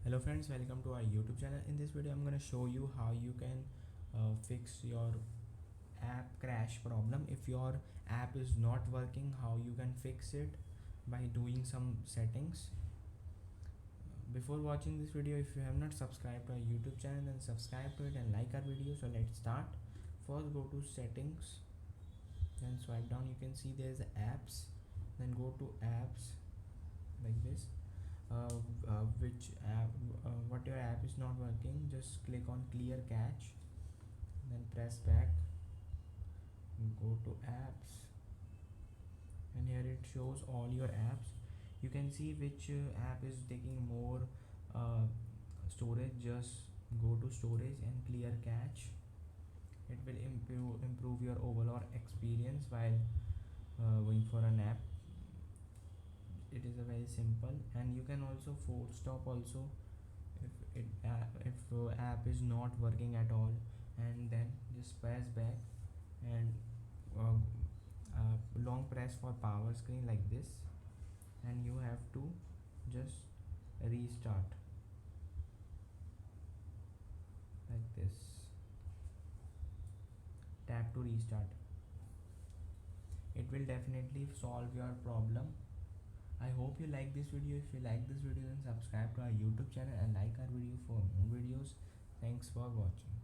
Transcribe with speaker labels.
Speaker 1: Hello friends, welcome to our YouTube channel. In this video I'm going to show you how you can fix your app crash problem. If your app is not working, how you can fix it by doing some settings. Before watching this video, if you have not subscribed to our YouTube channel, then subscribe to it and like our video. So let's start. First go to settings, then swipe down. You can see there is apps, then go to apps like this. Which app, what your app is not working, just click on clear cache, then press back, go to apps, and here it shows all your apps. You can see which app is taking more storage. Just go to storage and clear cache. It will improve your overall experience while going for an app. It is a very simple, and you can also force stop also if app is not working at all, and then just press back and uh, long press for power screen like this, and you have to just restart like this. Tap to restart. It will definitely solve your problem. I hope you like this video. If you like this video, then subscribe to our YouTube channel and like our video for more videos. Thanks for watching.